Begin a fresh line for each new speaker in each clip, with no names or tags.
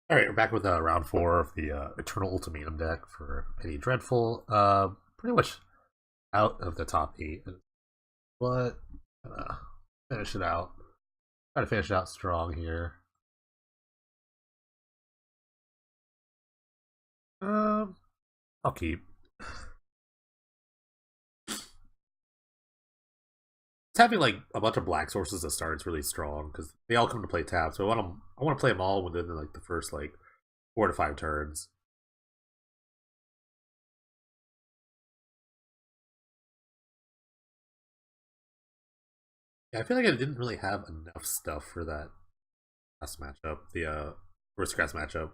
Alright, we're back with round 4 of the Eternal Ultimatum deck for Penny Dreadful. Pretty much out of the top 8, but finish it out. Try to finish it out strong here. Um, I'll keep. It's having like a bunch of black sources to start is really strong because they all come to play tap. So I want to play them all within like the first like 4 to 5 turns. Yeah, I feel like I didn't really have enough stuff for that last matchup, the Aristocrats matchup.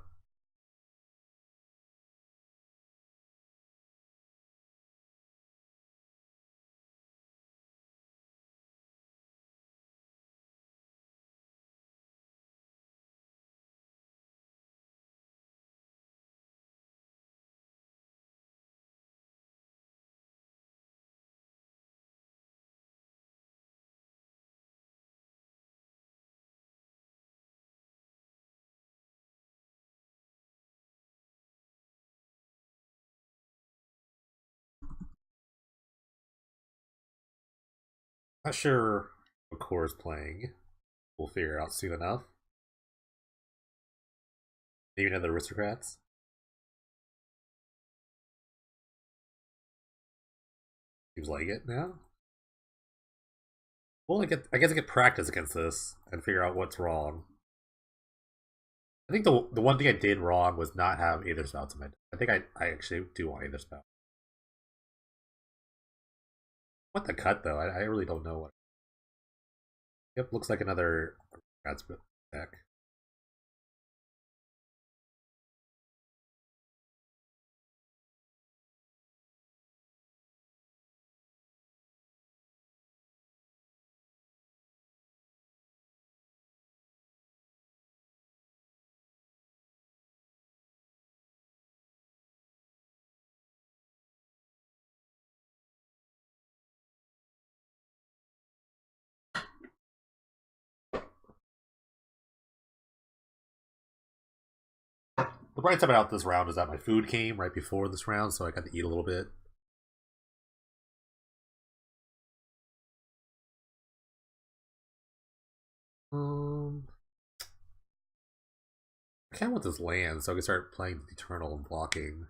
Not sure what core is playing. We'll figure it out soon enough. Maybe another aristocrats. Seems like it now. Well, I guess I get practice against this and figure out what's wrong. I think the one thing I did wrong was not have Aether Spouts in my deck. I think I actually do want Aether Spout. What the cut though? I really don't know what. Yep, looks like another aristocrats deck. The bright side about this round is that my food came right before this round, so I got to eat a little bit. Um, I kind of want this land, so I can start playing Eternal and blocking.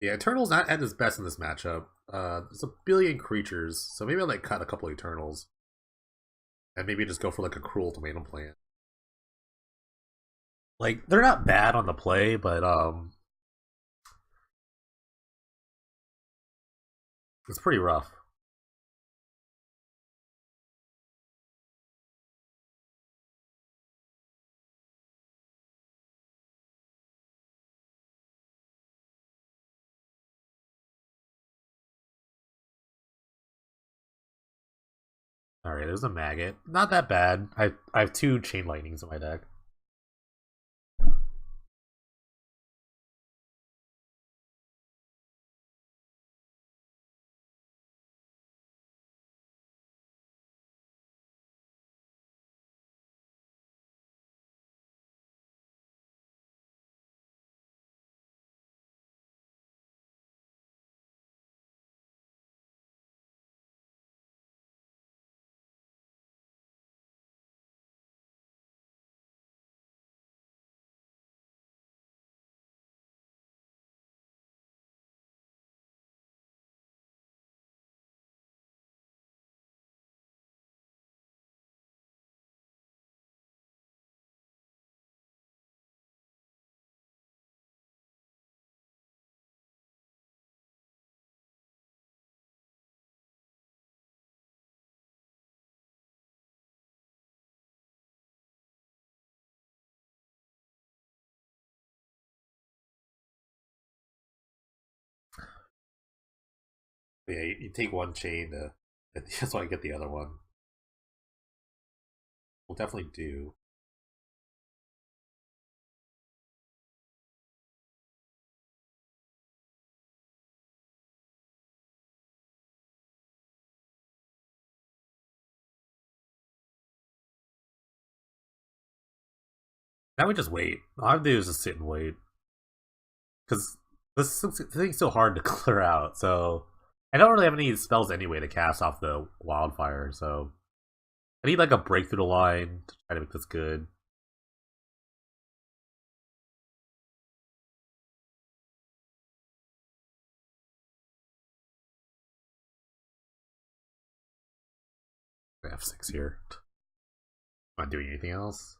Yeah, Eternal's not at his best in this matchup. There's a billion creatures, so maybe I'll like cut a couple Eternals. And maybe just go for like a cruel tomato plant. Like, they're not bad on the play, but it's pretty rough. Alright, there's a maggot. Not that bad. I have 2 chain lightnings in my deck. But yeah, you take one chain to that's why I get the other one. We'll definitely do. I would just wait. All I have to do is just sit and wait. Because this thing's so hard to clear out, so I don't really have any spells anyway to cast off the wildfire, so I need like a break through the line to try to make this good. F6 here. Not doing anything else.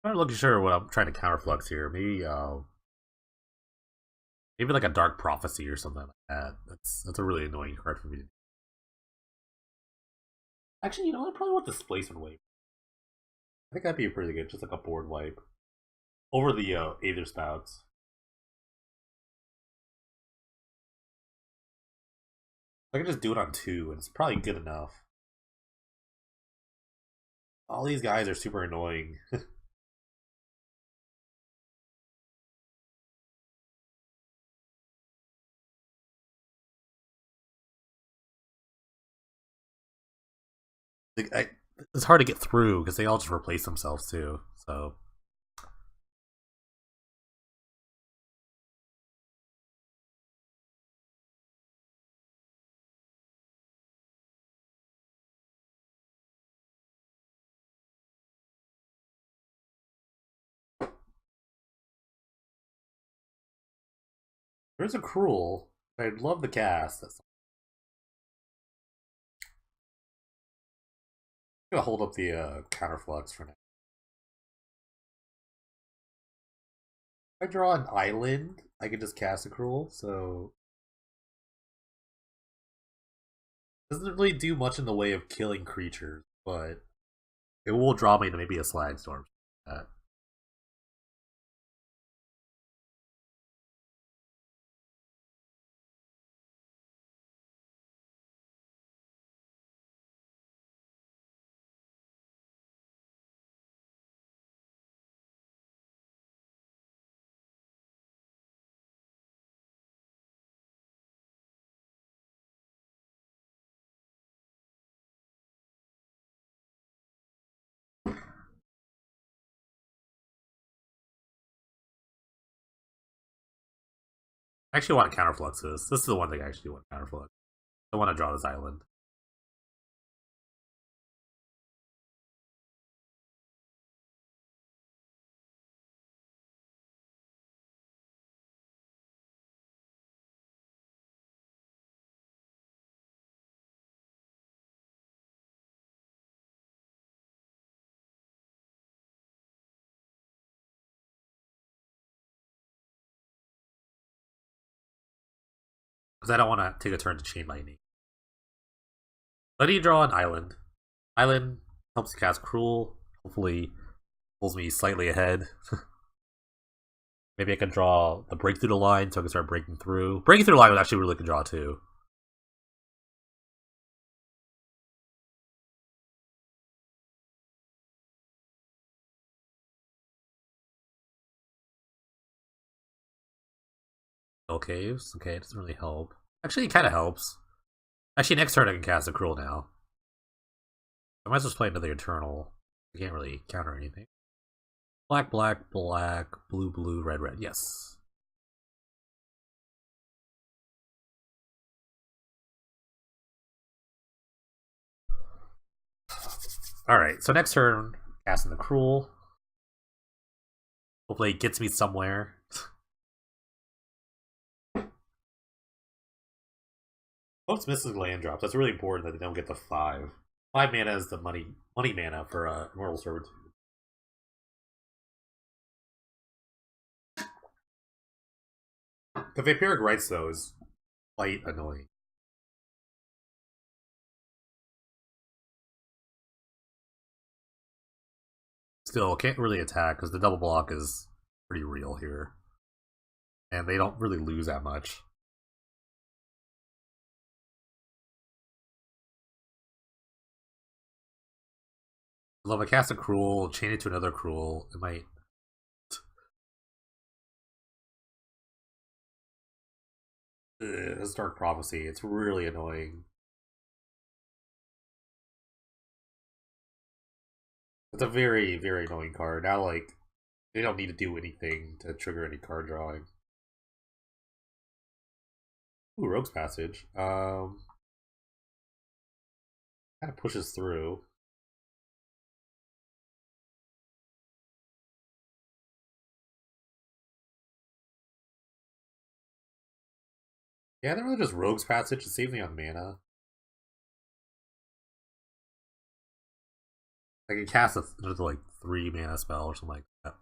I'm not looking sure what I'm trying to counterflux here. Maybe like a dark prophecy or something like that. That's a really annoying card for me to do. Actually, you know, I probably want displacement wave. I think that'd be pretty good, just like a board wipe over the Aether Spouts. I can just do it on 2, and it's probably good enough. All these guys are super annoying. It's hard to get through because they all just replace themselves too. So there's a cruel. I'd love the cast. I'm gonna hold up the counterflux for now. If I draw an island, I can just cast a cruel. So doesn't really do much in the way of killing creatures, but it will draw me to maybe a slag storm. I actually want to counterflux this. This is the one thing I actually want to counterflux. I want to draw this island. Because I don't want to take a turn to chain lightning. Let me draw an island. Island helps cast cruel. Hopefully pulls me slightly ahead. Maybe I can draw the break through the line so I can start breaking through. Breaking through the line would actually really good draw too. Caves. Okay, it doesn't really help. Actually, it kind of helps. Actually, next turn I can cast a cruel now. I might as well play another Eternal. I can't really counter anything. Black, black, black, blue, blue, red, red. Yes. Alright, so next turn, casting the Cruel. Hopefully it gets me somewhere. Most Mystic Land drops. That's really important that they don't get the 5. 5 mana is the money mana for Immortal Servitude. The Vampiric Rites, though, is quite annoying. Still, can't really attack because the double block is pretty real here. And they don't really lose that much. If I cast a Cruel, chain it to another Cruel, it might. This Dark Prophecy, it's really annoying. It's a very, very annoying card. Now, like, they don't need to do anything to trigger any card drawing. Ooh, Rogue's Passage. Kind of pushes through. Yeah, they're really just Rogue's Passage to save me on mana. I can cast another like 3 mana spell or something like that.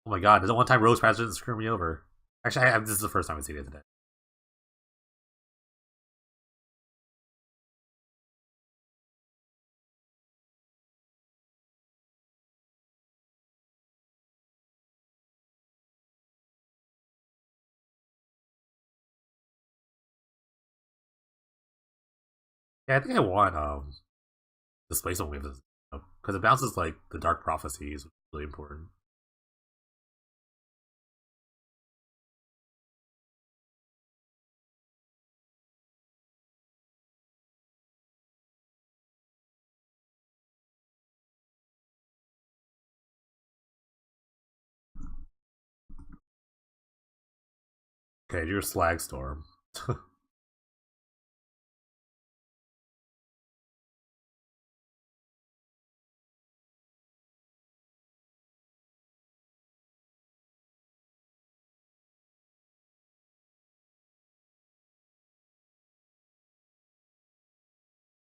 Oh my god, does it one time Rogue's Passage didn't screw me over? Actually, this is the first time I've seen it today. Yeah, I think I want Displacement Wave because it bounces like the Dark Prophecies, which is really important. Okay, you're Slag Storm.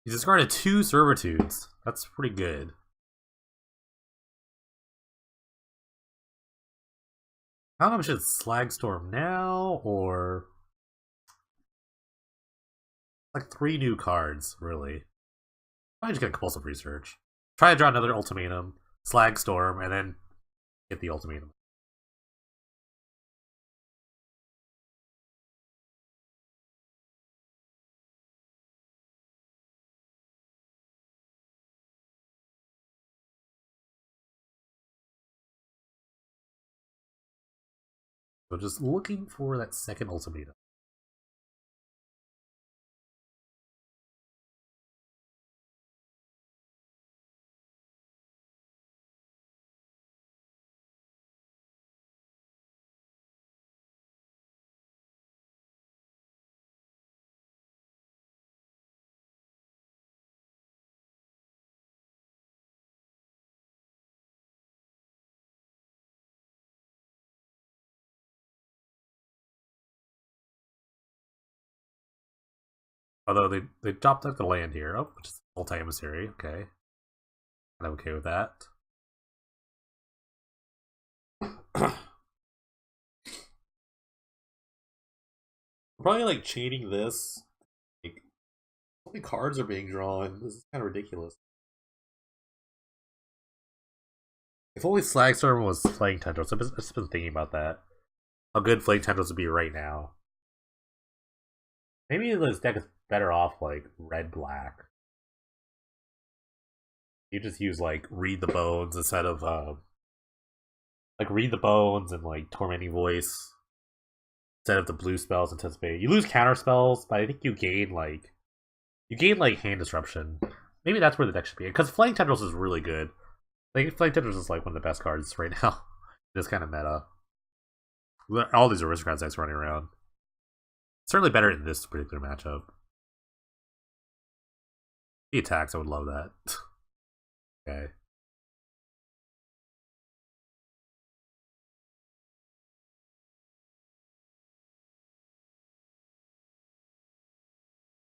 He discarded 2 Servitudes. That's pretty good. I don't know if I should Slag Storm now or like 3 new cards, really. I just get Compulsive Research. Try to draw another Ultimatum, Slag Storm, and then get the Ultimatum. So just looking for that second Ultimatum. Although they dropped out the land here, oh, which is multi-emissary. Okay, I'm okay with that. Probably like chaining this. Like, how many cards are being drawn? This is kind of ridiculous. If only Slagstorm was playing Tendrils, I've just been thinking about that. How good Flame Tendrils would be right now. Maybe this deck is better off like red black. You just use like Read the Bones instead of like Read the Bones and like Tormenting Voice instead of the blue spells anticipate. You lose counter spells, but I think you gain like hand disruption. Maybe that's where the deck should be. Because Flying Tendrils is really good. Like Flying Tendrils is like one of the best cards right now. This kind of meta. All these aristocrats decks running around. Certainly better in this particular matchup. He attacks, I would love that. Okay.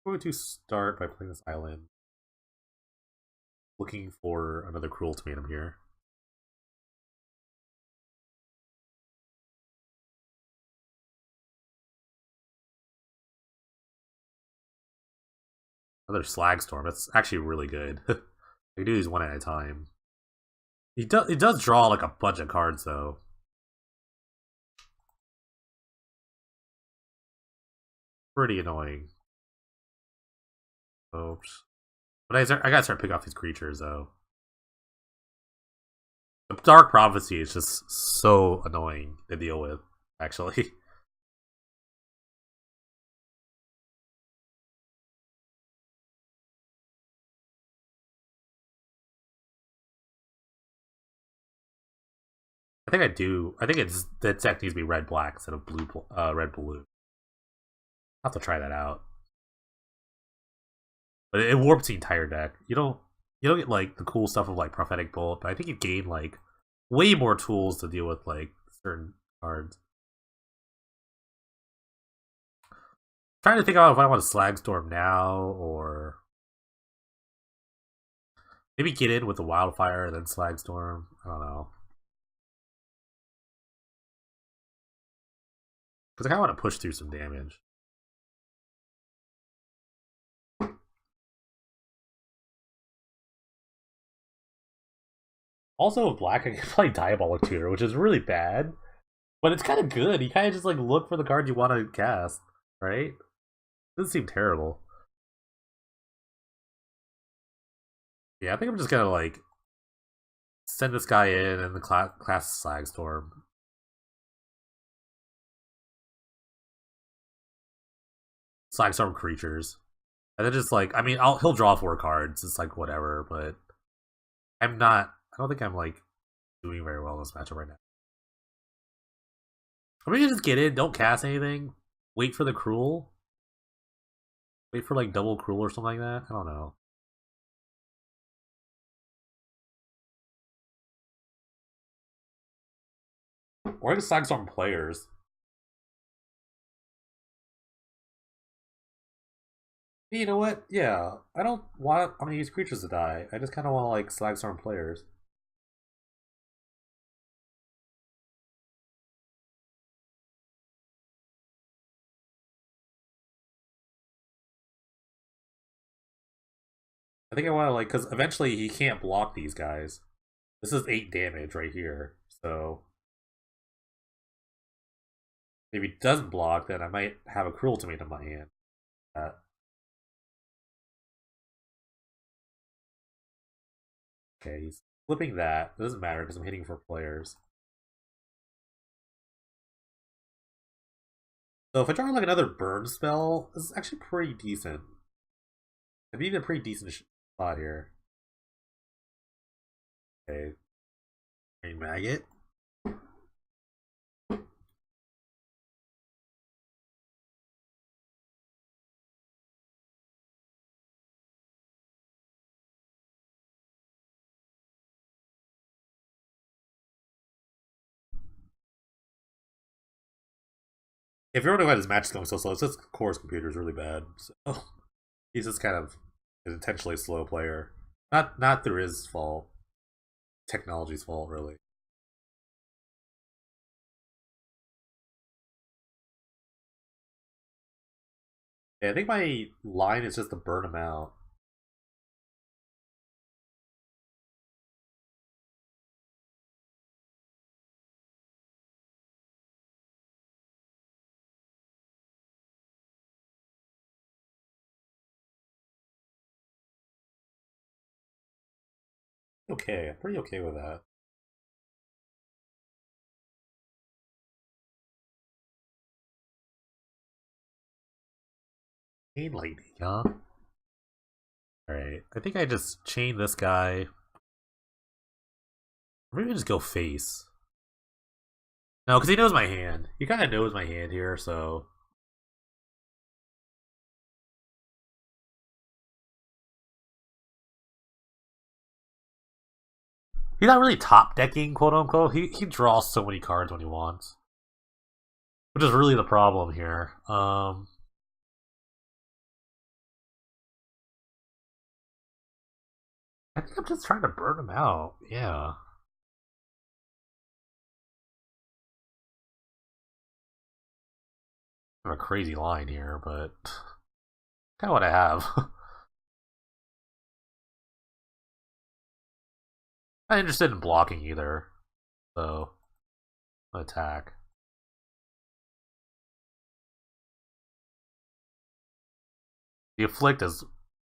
I'm going to start by playing this island. Looking for another Cruel Ultimatum here. Another Slag Storm. That's actually really good. I do these one at a time. It does draw like a bunch of cards though. Pretty annoying. Oops. But I gotta start picking off these creatures though. The Dark Prophecy is just so annoying to deal with, actually. I think I do. I think it's the deck needs to be red black instead of red blue. I'll have to try that out. But it warps the entire deck. You don't get like the cool stuff of like Prophetic Bolt, but I think you gain like way more tools to deal with like certain cards. I'm trying to think about if I want to Slag Storm now or maybe get in with the Wildfire and then Slag Storm. I don't know. Because I kind of want to push through some damage. Also, with black, I can play Diabolic Tutor, which is really bad, but it's kind of good. You kind of just like look for the cards you want to cast, right? Doesn't seem terrible. Yeah, I think I'm just gonna like send this guy in and the class Slag Storm. Slag Storm creatures. And then just like, I mean, he'll draw 4 cards. It's like whatever, but I'm not. I don't think I'm like doing very well in this matchup right now. Or maybe just get in, don't cast anything, wait for the Cruel, wait for like double Cruel or something like that. I don't know. Or I can Slag Storm players. You know what? Yeah, I don't want. I'm gonna use creatures to die. I just kind of want to like Slag Storm players. I think I want to like because eventually he can't block these guys. This is 8 damage right here, so if he doesn't block, then I might have a Cruel Ultimatum in my hand. Okay, he's flipping that. It doesn't matter because I'm hitting for players. So if I try like another burn spell, this is actually pretty decent. I need a pretty decent spot here. Okay, Green Maggot. If you're wondering why this match is going so slow, it's just Core's computer is really bad. So he's just kind of an intentionally slow player. Not through his fault. Technology's fault, really. Yeah, I think my line is just to burn him out. Okay, I'm pretty okay with that. Chain Lightning, huh? Alright, I think I just chain this guy. Or maybe just go face. No, because he knows my hand. He kind of knows my hand here, so... He's not really top decking, quote unquote. He draws so many cards when he wants. Which is really the problem here. I think I'm just trying to burn him out. Yeah. I have a crazy line here, but kind of what I have. I'm not interested in blocking either, so attack. The afflict is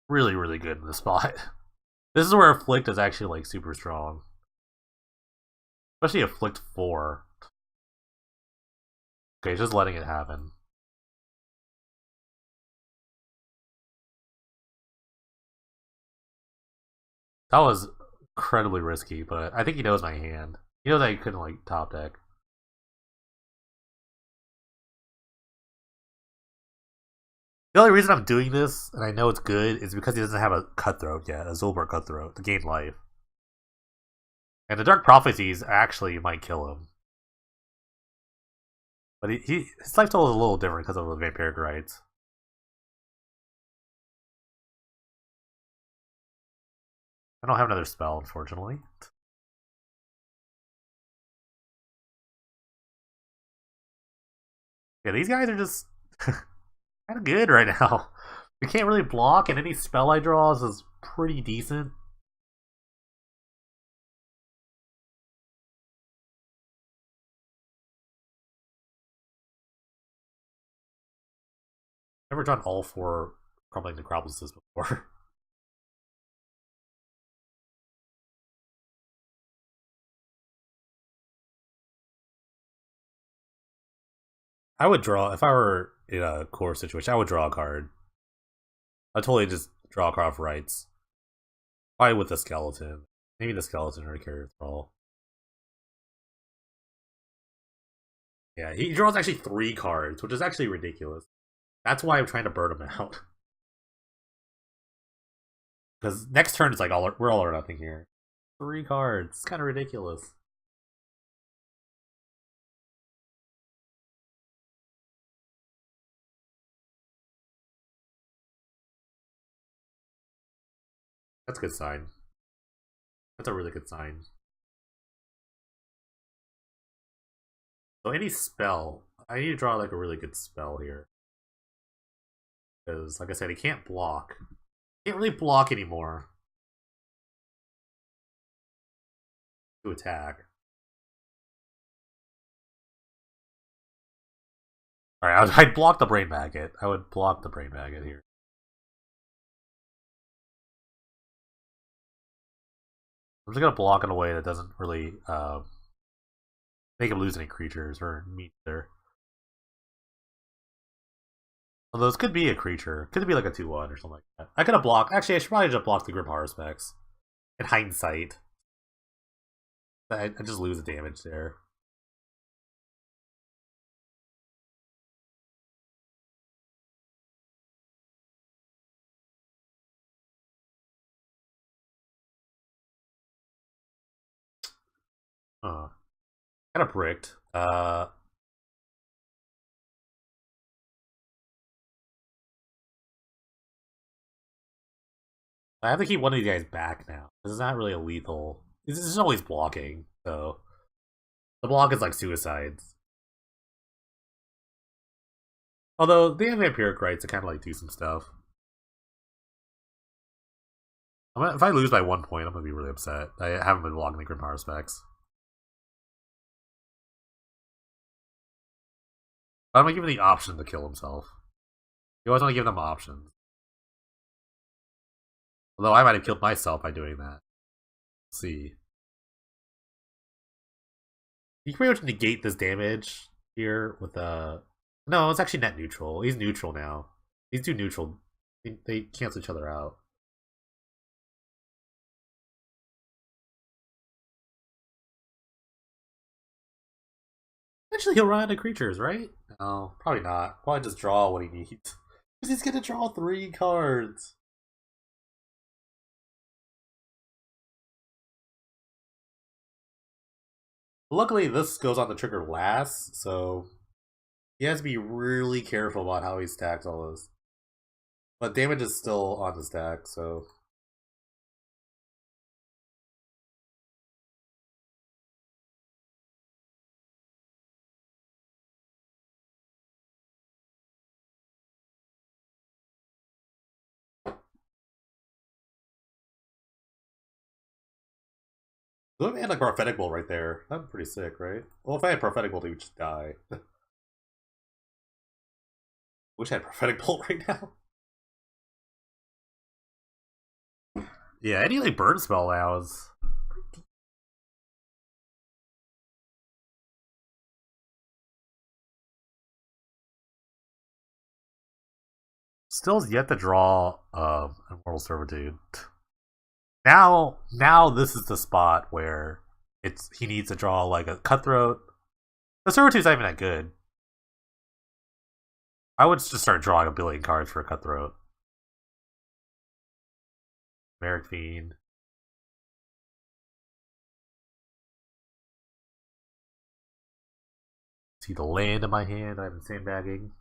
really, really good in this spot. This is where Afflict is actually like super strong. Especially Afflict 4. Okay, just letting it happen. That was incredibly risky, but I think he knows my hand. He knows I couldn't like top deck. The only reason I'm doing this, and I know it's good, is because he doesn't have a Cutthroat yet, a Zolbar Cutthroat, to gain life. And the Dark Prophecies actually might kill him. But his life total is a little different because of the Vampiric Rites. I don't have another spell, unfortunately. Yeah, these guys are just kind of good right now. We can't really block, and any spell I draw is pretty decent. Never done all 4 Crumbling Necropolises before. I would draw, if I were in a core situation, I would draw a card. I'd totally just draw a card off rights. Probably with the skeleton. Maybe the skeleton or carrier thrall. Yeah, he draws actually 3 cards, which is actually ridiculous. That's why I'm trying to burn him out. Because next turn is like we're all or nothing here. 3 cards. It's kind of ridiculous. That's a good sign. That's a really good sign. So any spell, I need to draw like a really good spell here. Because, like I said, he can't block. He can't really block anymore. To attack. Alright, I'd block the Brain Maggot. I would block the Brain Maggot here. I'm just gonna block in a way that doesn't really make him lose any creatures or meat there. Although this could be a creature. Could be like a 2-1 or something like that. I could have blocked. Actually, I should probably just block the Grim Haruspex. In hindsight. I just lose the damage there. Kind of bricked. I have to keep one of these guys back now. This is not really a lethal. This is always blocking, so the block is like suicides. Although they have Vampiric Rights to kind of like do some stuff. If I lose by 1 point, I'm gonna be really upset. I haven't been blocking the Grim Haruspex. I'm gonna give him the option to kill himself. You always want to give them options. Although I might have killed myself by doing that. Let's see. You can pretty much negate this damage here with a. No, it's actually net neutral. He's neutral now. These two neutral. They cancel each other out. Eventually he'll run out of creatures, right? No, probably not. Probably just draw what he needs. Because he's gonna draw 3 cards. Luckily, this goes on the trigger last, so he has to be really careful about how he stacks all this. But damage is still on the stack, so. Let me add like Prophetic Bolt right there. That'd be pretty sick, right? Well, if I had Prophetic Bolt, he would just die. Wish I had Prophetic Bolt right now. Yeah, any like burn spell now is still yet to draw Immortal Servitude. Now this is the spot where he needs to draw like a Cutthroat. The Servitude's not even that good. I would just start drawing a billion cards for a Cutthroat. Merrick Fiend. See the land in my hand. I've been sandbagging.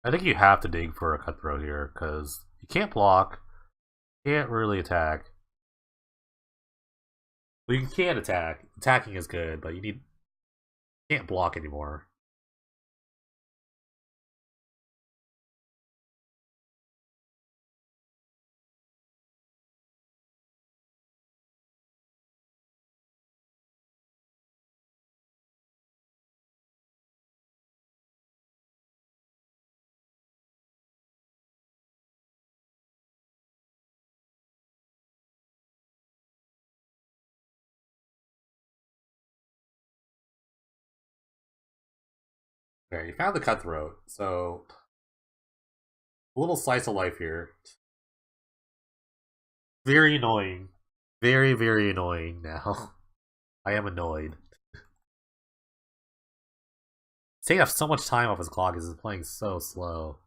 I think you have to dig for a Cutthroat here because you can't block, can't really attack. Well, you can attack. Attacking is good, but you can't block anymore. Okay, you found the Cutthroat, so a little slice of life here. Very annoying. Very, very annoying now. I am annoyed. He's taking up so much time off his clock because he's playing so slow.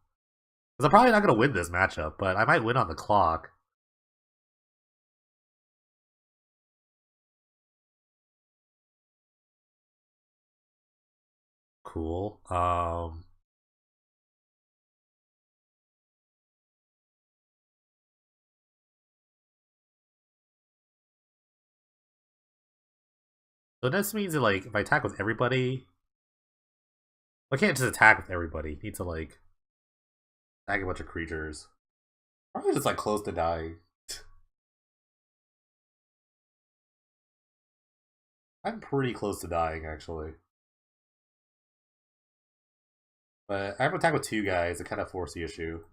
Because I'm probably not going to win this matchup, but I might win on the clock. Cool. So this means that, like, if I attack with everybody... I can't just attack with everybody. I need to, like, attack a bunch of creatures. Probably just, like, close to dying. I'm pretty close to dying, actually. But I have to attack with two guys. It kind of forced the issue.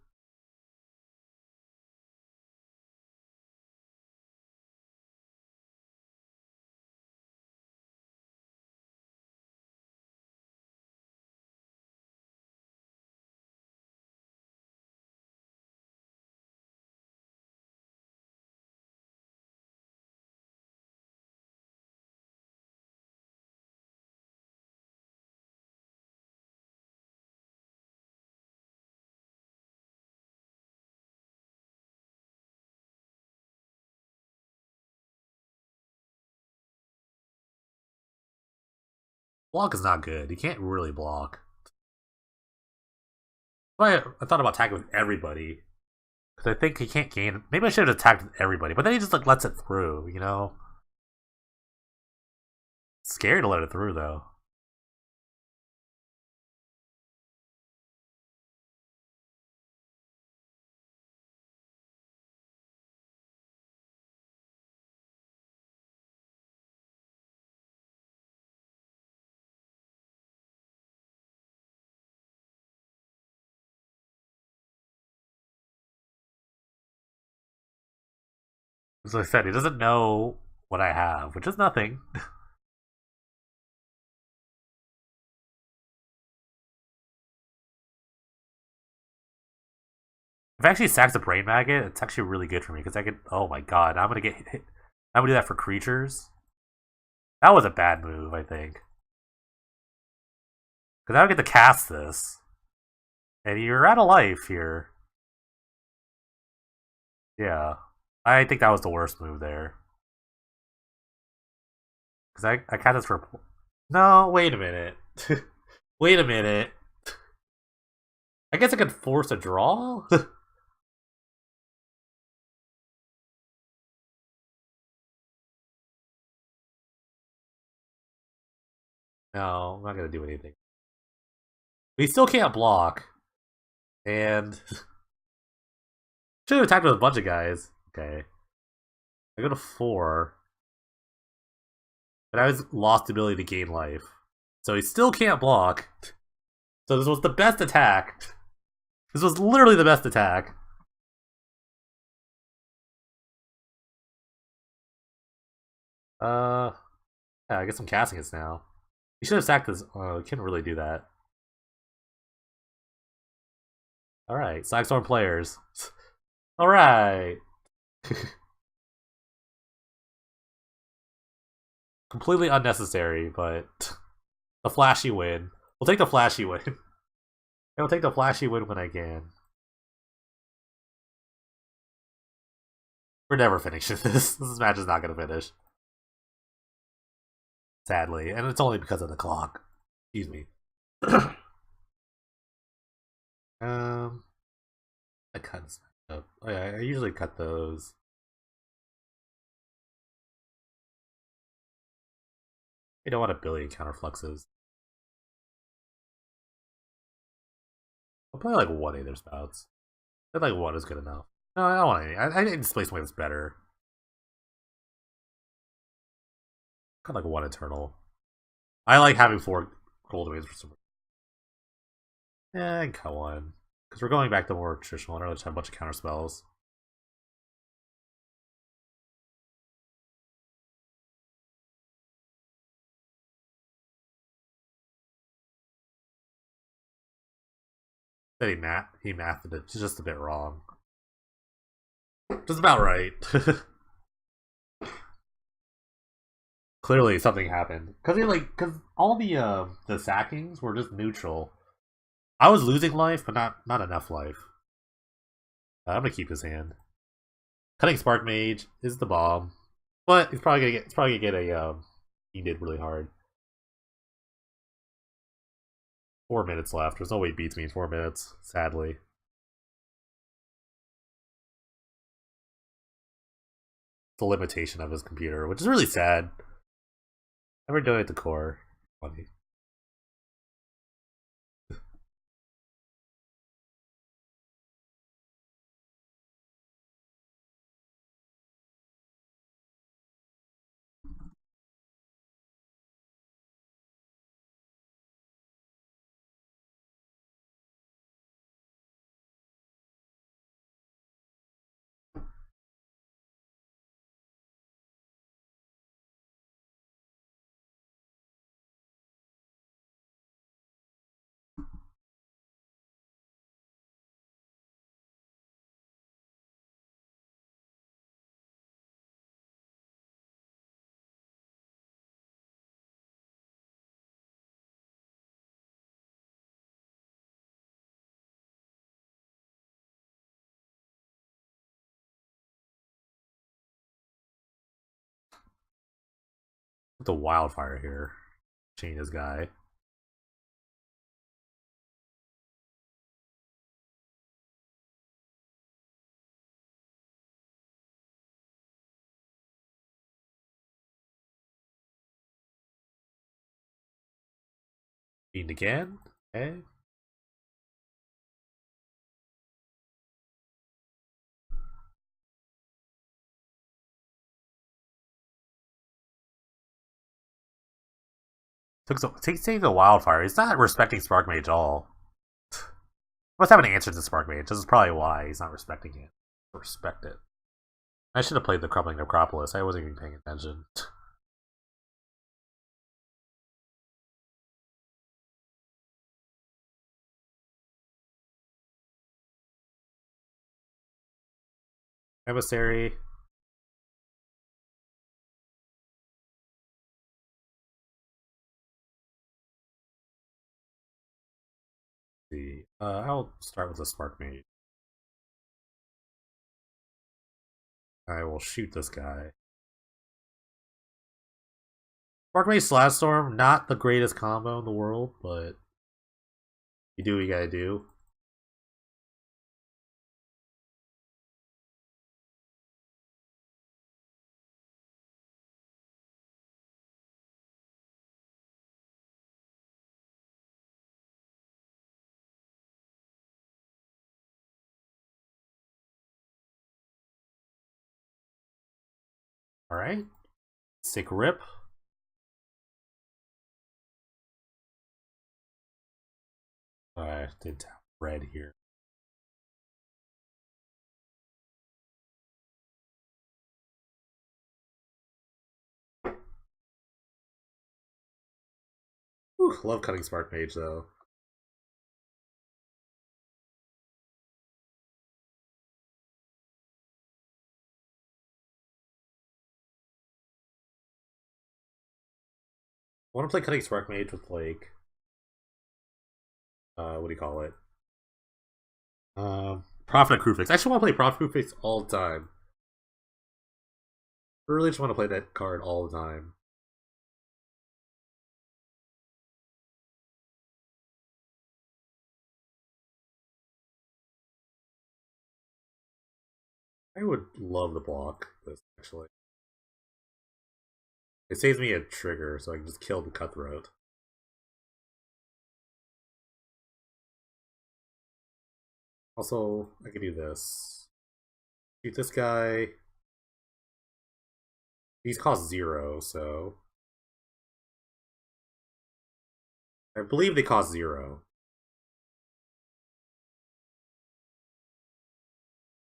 Block is not good. You can't really block. I thought about attacking with everybody. Because I think he can't gain... Maybe I should have attacked with everybody. But then he just like lets it through, you know? It's scary to let it through, though. As I said, he doesn't know what I have, which is nothing. If I actually sacked the Brain Maggot, it's actually really good for me because I could. Oh my god, I'm gonna get hit. I'm gonna do that for creatures. That was a bad move, I think. Because I would get to cast this. And you're out of life here. Yeah. I think that was the worst move there. Because I cast this for. No, wait a minute. Wait a minute. I guess I could force a draw? No, I'm not gonna do anything. We still can't block. And should have attacked with a bunch of guys. Okay. I go to 4. But I was lost the ability to gain life. So he still can't block. So this was the best attack. This was literally the best attack. Uh, yeah, I guess I'm casting it now. You should have sacked this. Oh, you couldn't really do that. Alright, Slagstorm players. Alright. Completely unnecessary, but the flashy win. We'll take the flashy win. I'll take the flashy win when I can. We're never finishing this. This match is not going to finish. Sadly. And it's only because of the clock. Excuse me. I cut up. Oh, yeah, I usually cut those. I don't want a billion counterfluxes. I'll play like one Aether Spouts. I think like one is good enough. No, I don't want any. I need to display something that's better. Cut like one Eternal. I like having 4 gold waves for some reason. Yeah, I can cut one. Because we're going back to more traditional. I don't really just have a bunch of counter spells. Then he mathed it just a bit wrong. Just about right. Clearly something happened. Cause all the sackings were just neutral. I was losing life, but not enough life. I'm gonna keep his hand. Cutting Spark Mage is the bomb. But he's probably gonna get a he did really hard. 4 minutes left. There's no way he beats me in 4 minutes, sadly. The limitation of his computer, which is really sad. Never donate the core. Funny. The wildfire here. Chain his guy. Beaten again? Okay. Taking the wildfire. He's not respecting Spark Mage at all. Must have an answer to Spark Mage. This is probably why he's not respecting it. Respect it. I should have played the Crumbling Necropolis. I wasn't even paying attention. Emissary. I'll start with the Spark Mage. I will shoot this guy. Spark Mage Slash not the greatest combo in the world, but you do what you gotta do. Alright. Sick rip. I did tap red here. Whew, love Cutting Spark Mage though. I want to play Cutting Spark Mage with like, what do you call it? Prophet and Crewfix. I actually want to play Prophet and Crewfix all the time. I really just want to play that card all the time. I would love to block this actually. It saves me a trigger, so I can just kill the Cutthroat. Also, I can do this. Shoot this guy. These cost 0, so... I believe they cost 0.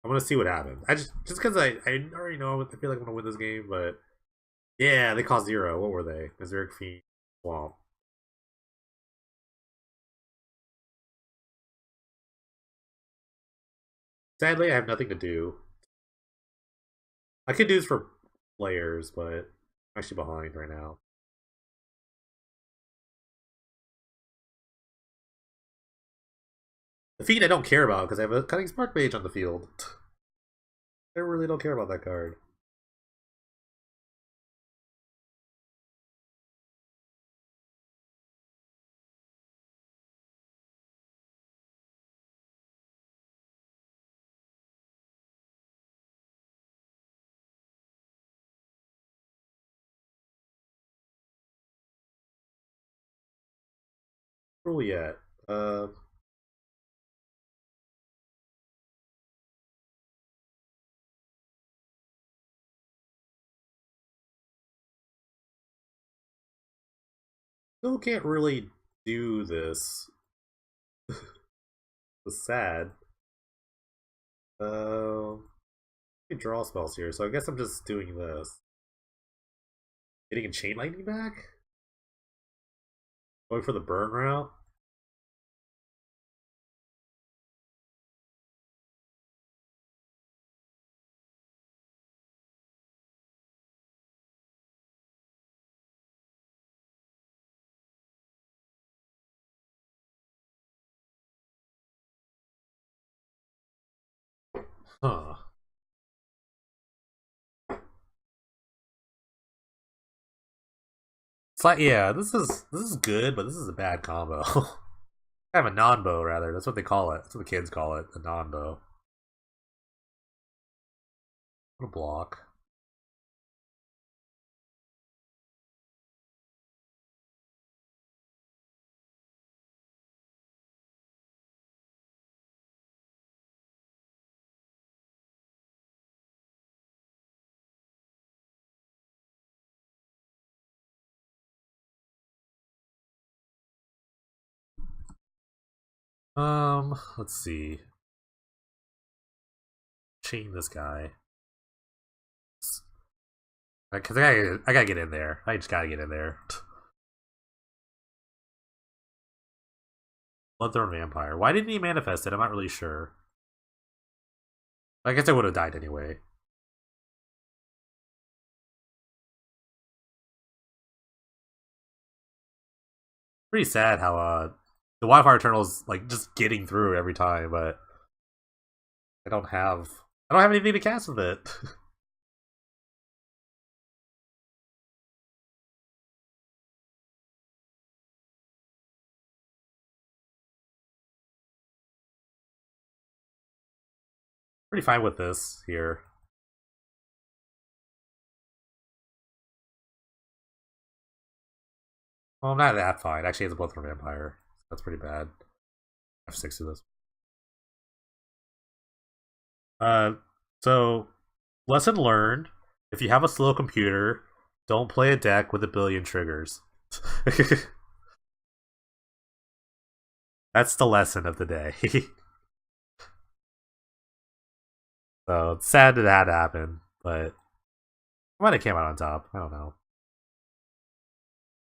I'm gonna see what happens. I just because I already know I feel like I'm gonna win this game, but yeah, they cost 0. What were they? Berserk Fiend, Swamp. Sadly, I have nothing to do. I could do this for players, but I'm actually behind right now. The Fiend I don't care about because I have a Cutting Spark Mage on the field. I really don't care about that card. Where are we at? Still can't really do this. It's sad. I can draw spells here, so I guess I'm just doing this. Getting a Chain Lightning back? Going for the burn route? Huh. It's like, yeah, this is good, but this is a bad combo. I have a non-bow rather. That's what they call it. That's what the kids call it, a non-bow. What a block. Let's see. Chain this guy. Because I gotta get in there. I just gotta get in there. Bloodthorn Vampire. Why didn't he manifest it? I'm not really sure. I guess I would have died anyway. Pretty sad how the Wildfire Eternal's like just getting through every time, but I don't have anything to cast with it. Pretty fine with this here. Well, I'm not that fine. Actually, it's a Bloodthorn Vampire. That's pretty bad. F6 to this. Uh, so lesson learned: if you have a slow computer, don't play a deck with a billion triggers. That's the lesson of the day. So it's sad that that happened, but I might have came out on top. I don't know.